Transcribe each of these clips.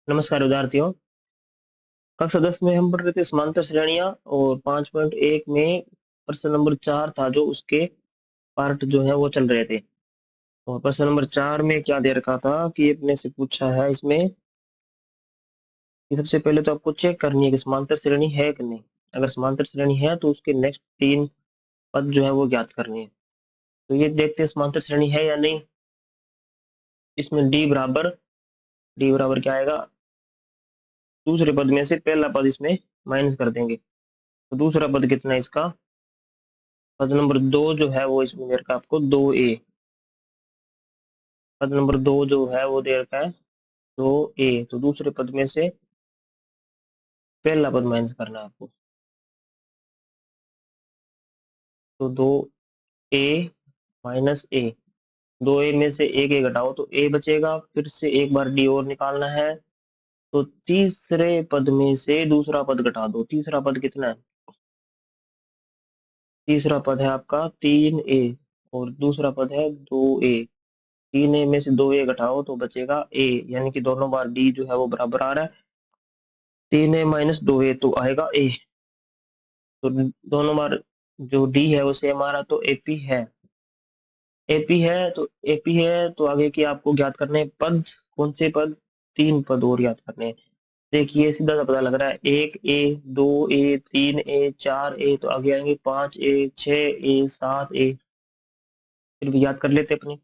नमस्कार विद्यार्थियों। कक्षा 10 में हम पढ़ रहे थे समांतर श्रेणियां और 5.1 में प्रश्न नंबर 4 था जो उसके पार्ट जो है वो चल रहे थे। और प्रश्न नंबर 4 में क्या दे रखा था कि अपने से पूछा है इसमें कि सबसे पहले तो आपको चेक करनी है कि समांतर श्रेणी है कि नहीं। अगर समांतर श्रेणी है तो उसके नेक्स्ट 3 पद जो है वो ज्ञात करने हैं। तो ये देखते हैं समांतर श्रेणी है या नहीं। इसमें डी बराबर क्या आएगा, दूसरे पद में से पहला पद इसमें माइनस कर देंगे। तो दूसरा पद कितना है इसका, पद नंबर 2 जो है वो इसमें दे रखा है आपको 2a। पद नंबर 2 जो है वो दे रखा है 2a। तो दूसरे पद में से पहला पद माइनस करना है आपको। तो 2a माइनस ए, 2a में से एक ए घटाओ तो a बचेगा, फिर से एक बार डी और निकालना है। तो तीसरे पद में से दूसरा पद घटा दो। तीसरा पद कितना है, तीसरा पद है आपका 3a और दूसरा पद है 2a। 3a में से 2a घटाओ तो बचेगा a, यानी कि दोनों बार डी जो है वो बराबर आ रहा है। 3a माइनस 2a तो आएगा a। तो दोनों बार जो डी है वो सेम आ रहा, तो एपी है। एपी है तो एपी है तो आगे की आपको ज्ञात करने हैं पद। कौन से पद, 3 पद और ज्ञात करने हैं। देखिए सीधा सा पता लग रहा है, 1a, 2a, 3a, 4a, तो आगे आएंगे 5a, 6a, 7a। फिर भी याद कर लेते अपने।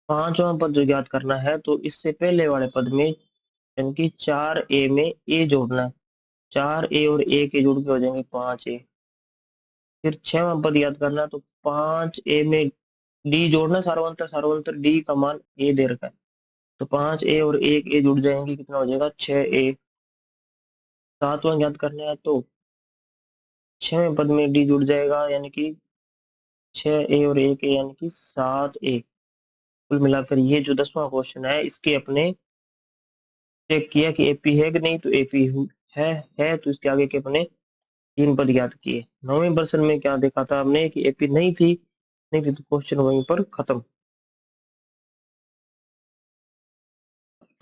पांचवा पद जो ज्ञात करना है तो इससे पहले वाले पद में यानी कि 4a में a जोड़ना है। 4a और a के जुड़ के हो जाएंगे 5a। फिर छठवां पद याद करना है तो 5a में डी जोड़ना, सार्वंतर सार्वंतर डी का मान ए दे रखा है। तो 5a और एक ए जुड़ जाएंगे, कितना हो जाएगा 6a। सातवां ज्ञात करना है तो 6वें पद में डी जुड़ जाएगा, यानी कि 6a और एक ए यानी कि 7a। कुल मिलाकर ये जो 10वां क्वेश्चन है इसके अपने चेक किया कि एपी है कि नहीं, तो एपी है। है तो इसके आगे के अपने 3 पद याद किए। 9वें प्रश्न में क्या देखा था हमने कि एपी नहीं थी, नहीं थी तो क्वेश्चन वहीं पर खत्म।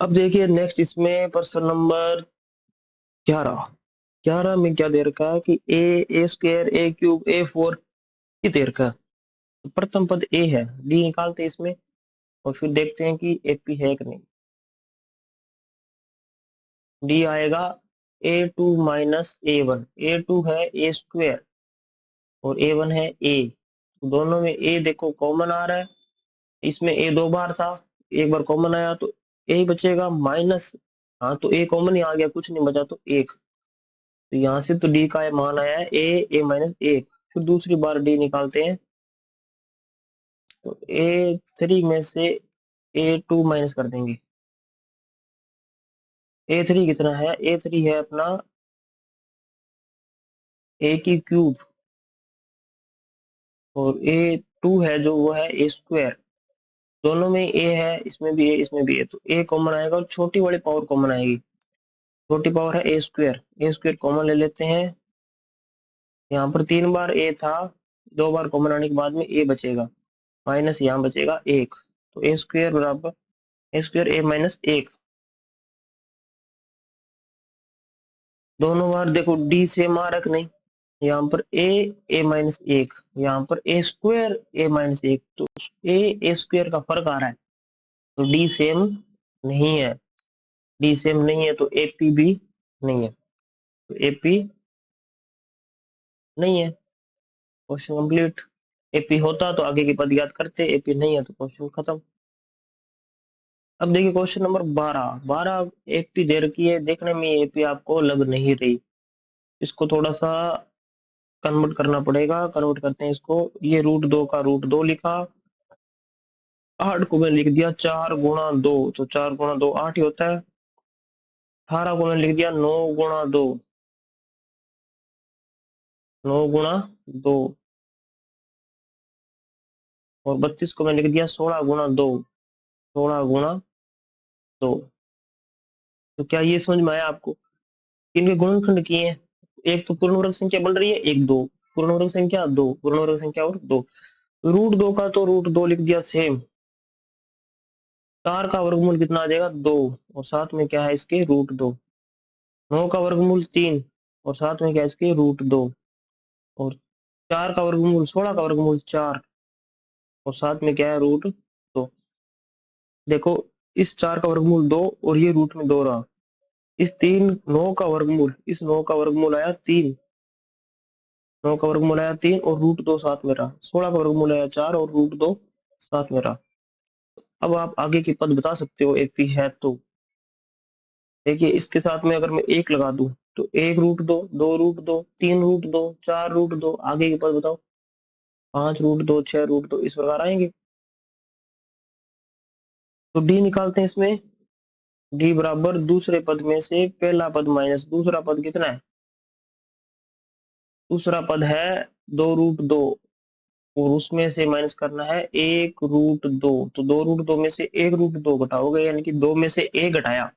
अब देखिए नेक्स्ट इसमें प्रश्न नंबर 11। 11 में क्या दे रखा है कि ए स्क्वायर ए क्यूब ए फोर की दे रखा है। तो प्रथम पद ए है, डी निकालते हैं इसमें और फिर देखते हैं कि एपी है कि नहीं। डी आएगा a2 माइनस a1। a2 है ए स्क्वायर और a1 है ए। तो दोनों में ए देखो कॉमन आ रहा है। इसमें ए 2 बार था, एक बार कॉमन आया तो ए बचेगा माइनस। हाँ तो ए कॉमन ही आ गया, कुछ नहीं बचा तो एक। तो यहाँ से तो डी का मान आया है ए माइनस एक। फिर दूसरी बार डी निकालते हैं तो a3 में से a2 माइनस कर देंगे। a3 कितना है, a3 है अपना a की क्यूब और a2 है जो वो है ए स्क्वायर। दोनों में a है, इसमें भी a इसमें भी a, तो a कॉमन आएगा और छोटी वाली पावर कॉमन आएगी। छोटी पावर है ए स्क्वायर कॉमन ले लेते हैं। यहाँ पर 3 बार a था, 2 बार कॉमन आने के बाद में a बचेगा, माइनस यहाँ बचेगा एक। तो ए स्क्वायर बराबर ए स्क्वायर ए माइनस एक। दोनों बार देखो डी सेम आ रख नहीं, यहाँ पर ए माइनस एक, यहाँ पर ए स्क्वायर ए माइनस एक, तो ए स्क्वायर का फर्क आ रहा है। तो डी सेम नहीं है, डी सेम नहीं है तो एपी भी नहीं है। तो एपी नहीं है, क्वेश्चन कंप्लीट। एपी होता तो आगे की पद याद करते, एपी नहीं है तो क्वेश्चन खत्म। अब देखिए क्वेश्चन नंबर 12। 12 एपी दे रखी है, देखने में एपी आपको लग नहीं रही। इसको थोड़ा सा कन्वर्ट करना पड़ेगा। कन्वर्ट करते हैं इसको। ये √2 का √2 लिखा, 8 को मैंने लिख दिया 4 गुणा 2, तो 4 गुणा 2 8 ही होता है। 18 को मैंने लिख दिया 9 गुणा 2, 9 गुणा 2। और 32 को मैंने लिख दिया 16 गुणा 2, 16 गुणा 2। तो क्या ये समझ में आया आपको, इनके गुणनखंड किए हैं। एक तो पूर्णवर्ग संख्या बन रही है, एक दो पूर्णवर्ग संख्या, दो पूर्णवर्ग संख्या और दो। √2 का तो √2 लिख दिया सेम, 4 का वर्गमूल कितना आ जाएगा 2, और साथ में क्या है इसके √2। 9 का वर्गमूल 3, और साथ में क्या है इसके √2। और 4 का वर्गमूल 16 का वर्गमूल 4, और साथ में क्या है √2। देखो इस 4 का वर्गमूल 2 और ये रूट में 2 रहा। इस 9 का वर्गमूल, इस 9 का वर्गमूल आया 3, 9 का वर्गमूल आया 3 और √2 साथ में रहा। 16 का वर्गमूल आया 4 और √2 साथ में रहा। अब आप आगे की पद बता सकते हो एपी है तो। देखिए इसके साथ में अगर मैं 1 लगा दूं तो 1 √2, 2 √2, 3 √2, 4 √2, आगे के पद बताओ 5 √2, 6 √2, इस प्रकार आएंगे। तो डी निकालते हैं इसमें। डी बराबर दूसरे पद में से पहला पद माइनस दूसरा पद कितना है? दूसरा पद है 2 √2, और उसमें से माइनस करना है 1 √2। तो 2 √2 में से 1 √2 घटाओगे, यानी कि 2 में से 1 घटाया,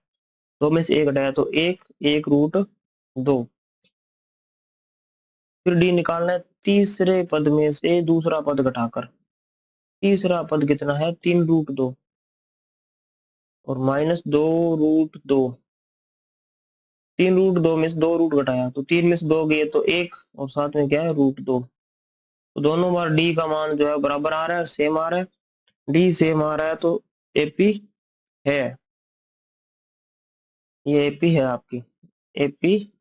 2 में से 1 घटाया तो 1 √2। फिर डी निकालना है तीसरे पद में से दूसरा पद घटाकर। तीसरा पद कितना है 3 √2, और माइनस 2 √2। 3 √2 में से 2 रूट घटाया तो 3 में से 2 गए तो 1, और साथ में क्या है √2। तो दोनों बार डी का मान जो है बराबर आ रहा है, सेम आ रहा है। डी सेम आ रहा है तो एपी है। ये एपी है आपकी, एपी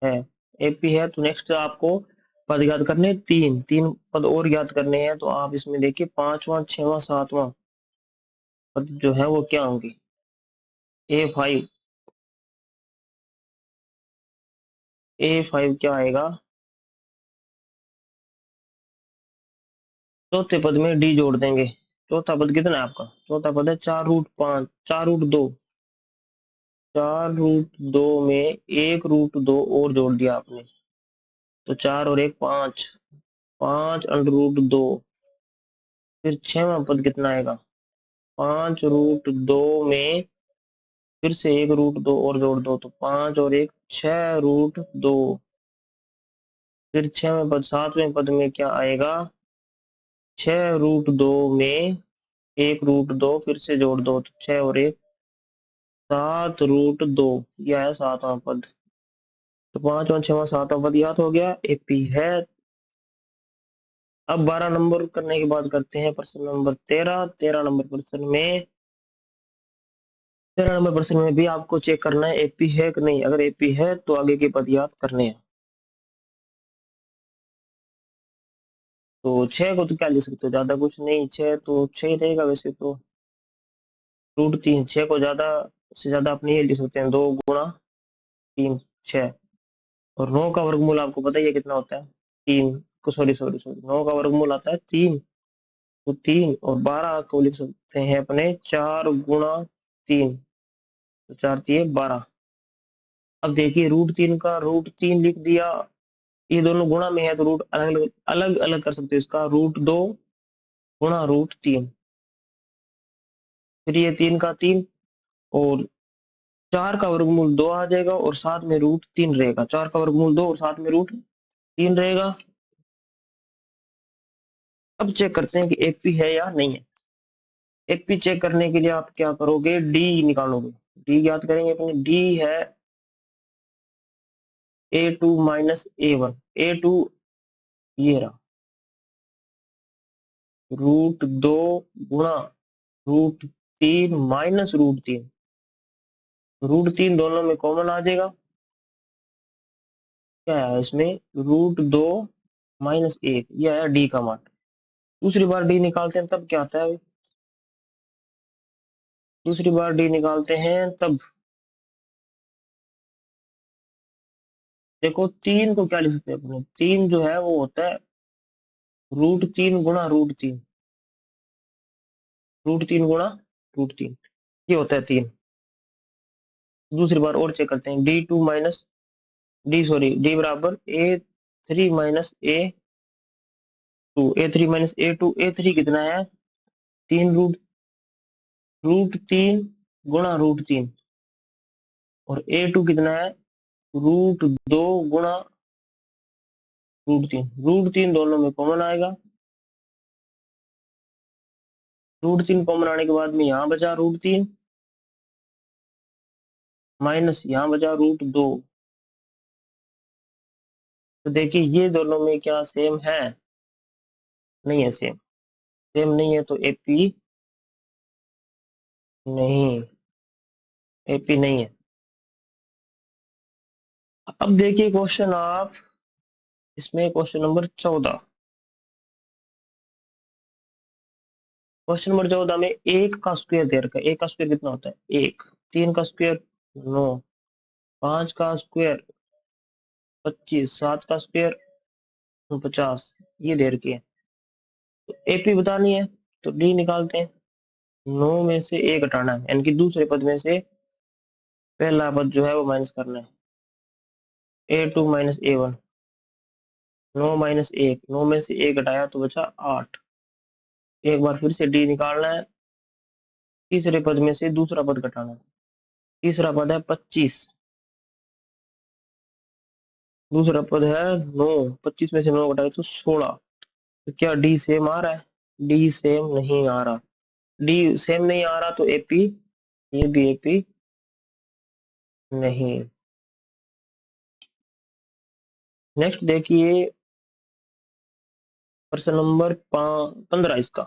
है। एपी है तो नेक्स्ट आपको पद याद करने, तीन तीन पद और याद करने हैं। तो आप इसमें देखिए 5वां 6वां 7वां पद जो है वो क्या होंगे? A5, A5 क्या आएगा? चौथे पद में डी जोड़ देंगे। चौथा पद कितना है आपका? चौथा पद है 4 √5, 4 √2। 4 √2 में 1 √2 और जोड़ दिया आपने, तो 4 और 1 5, 5 √2। फिर 6वां पद कितना आएगा? 5 √2 में फिर से 1 √2 और जोड़ दो, तो 5 और 1 6 √2। फिर 6वें पद 7वें पद में क्या आएगा? 6 √2 में 1 √2 फिर से जोड़ दो, तो 6 और 1 7 √2। यह है 7वां पद। तो 5वां 6वां 7वां पद याद हो गया, एपी है। अब 12 नंबर करने की बात करते हैं, प्रश्न नंबर 13। 13 नंबर प्रश्न में भी आपको चेक करना है एपी है कि नहीं। अगर एपी है तो आगे के पद याद करने हैं। तो 6 को तो क्या ले सकते हो, ज्यादा कुछ नहीं, 6 तो 6 ही रहेगा वैसे तो। √3, 6 को ज्यादा से ज्यादा अपने ये ले सकते हैं, 2 × 3 6। और 9 का वर्गमूल आपको पता ही है कितना होता है, 3 को, सॉरी सॉरी सॉरी, 9 का वर्गमूल आता है 3। तो 3 और 12 को लिख सकते हैं अपने 4 × 3, तो 4×3 = 12। अब देखिए √3 का √3 लिख दिया, ये दोनों गुणा में है तो रूट अलग अलग अलग कर सकते हैं इसका, √2 × √3। फिर ये 3 का 3, और 4 का वर्गमूल 2 आ जाएगा, और साथ में √3 रहेगा। 4 का वर्गमूल 2 और साथ में √3 रहेगा। अब चेक करते हैं कि एपी है या नहीं है। एपी चेक करने के लिए आप क्या करोगे, डी निकालोगे। डी याद करेंगे अपने, डी है A2 - A1। A2 ये रहा, √2 गुणा √3 माइनस √3। √3 दोनों में कॉमन आ जाएगा। क्या है इसमें? √2 - 1, ये आया डी का मान। दूसरी बार डी निकालते हैं तब क्या आता है? दूसरी बार डी निकालते हैं तब देखो 3 को क्या लिख सकते हैं अपने, 3 जो है वो होता है √3 गुणा √3। √3 गुणा √3, ये होता है 3। दूसरी बार और चेक करते हैं, डी बराबर A3 - A2। A3 - A2 कितना है? 3 √3 गुणा √3। और A2 कितना है? √2 गुणा √3। √3 दोनों में कॉमन आएगा, √3 कॉमन आने के बाद में यहाँ बचा √3 माइनस यहाँ बचा √2। तो देखिए ये दोनों में क्या सेम है? नहीं है सेम। सेम नहीं है तो एपी नहीं, एपी नहीं है। अब देखिए क्वेश्चन आप इसमें क्वेश्चन नंबर 14। क्वेश्चन नंबर 14 में एक का स्क्वायर दे रखा है। एक का स्क्वायर कितना होता है? एक। 3 का स्क्वायर 9, 5 का स्क्वायर 25, 7 का स्क्वायर 50, ये दे रखी है। तो एपी बतानी है तो डी निकालते हैं। 9 में से ए घटाना है, यानी कि दूसरे पद में से पहला पद जो है वो माइनस करना है। A2 माइनस A1, 9 माइनस 1, 9 में से 1 घटाया तो बचा 8। एक बार फिर से डी निकालना है। तीसरे पद में से दूसरा पद घटाना है। तीसरा पद है 25, दूसरा पद है 9, 25 में से 9 घटाए तो 16। तो क्या डी सेम आ रहा है? डी सेम नहीं आ रहा। डी सेम नहीं आ रहा तो एपी, ये भी एपी नहीं। नेक्स्ट देखिए प्रश्न नंबर 15। इसका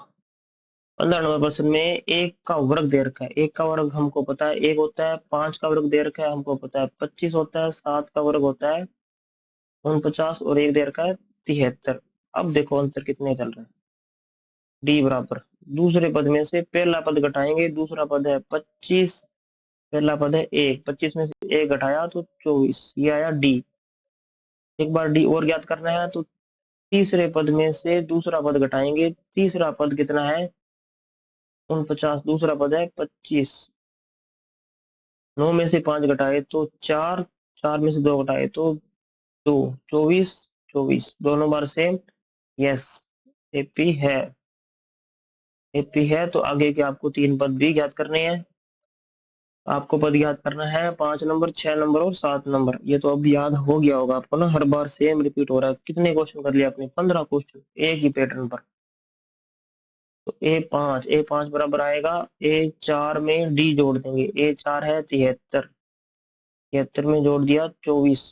15 नंबर प्रश्न में एक का वर्ग दे रखा है। एक का वर्ग हमको पता है एक होता है, 5 का वर्ग दे रखा है हमको पता है 25 होता है, 7 का वर्ग होता है 49 और एक दे रखा है 73। अब देखो अंतर कितने चल रहे हैं। डी बराबर दूसरे पद में से पहला पद घटाएंगे, दूसरा पद है 25, पहला पद है 1, 25 में से 1 घटाया तो 24, ये आया डी। एक बार डी और ज्ञात करना है तो तीसरे पद में से दूसरा पद घटाएंगे। तीसरा पद कितना है? 49, दूसरा पद है 25। 9 में से 5 घटाए तो 4, 4 में से 2 घटाए तो 2, 24, 24 दोनों बार सेम। यस, एपी है। एपी है तो आगे के आपको 3 पद भी ज्ञात करने हैं। आपको पद याद करना है 5 नंबर, 6 नंबर और 7 नंबर। ये तो अब याद हो गया होगा आपको ना, हर बार सेम रिपीट हो रहा है। कितने क्वेश्चन कर लिया आपने? 15 क्वेश्चन एक ही पैटर्न पर। तो ए5 बराबर आएगा A4 में डी जोड़ देंगे। A4 है 73, 73 में जोड़ दिया 24,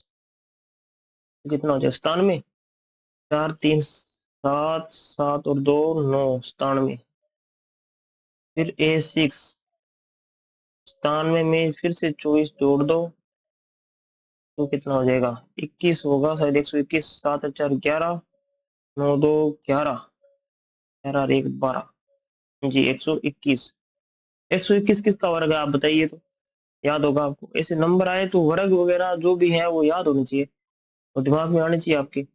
तो कितना हो जाए? 97। 4 3 7, 7 और 2 9, 97। फिर A6, 97 में फिर से 24 जोड़ दो तो कितना हो जाएगा? 21 होगा शायद, 121। 7 और 4 11, 9 2 11, 11 और 1 12, जी 121। 121 किसका वर्ग है आप बताइए तो, याद होगा आपको। ऐसे नंबर आए तो वर्ग वगैरह जो भी है वो याद होनी चाहिए और दिमाग में आनी चाहिए आपके।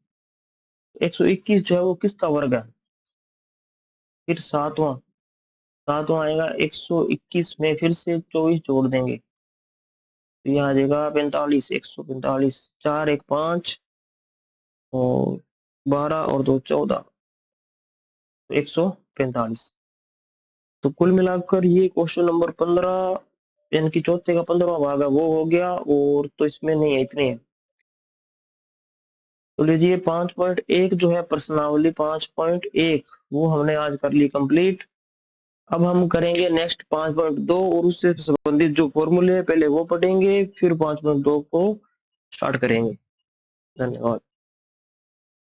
121 जो है वो किसका वर्ग है? फिर सातवां, सातवां आएगा 121 में फिर से 24 जोड़ देंगे तो यहाँ आ जाएगा 45, 145। 4 1 5 और 12 और 2 14, तो 145। तो कुल मिलाकर ये क्वेश्चन नंबर 15 यानी कि चौथे का 15वां भाग है वो हो गया, और तो इसमें नहीं है, इतने है। तो लीजिए 5.1 जो है प्रश्नावली 5.1 वो हमने आज कर ली कंप्लीट। अब हम करेंगे नेक्स्ट 5.2 और उससे संबंधित जो फॉर्मूले है पहले वो पढ़ेंगे, फिर 5.2 को स्टार्ट करेंगे। धन्यवाद।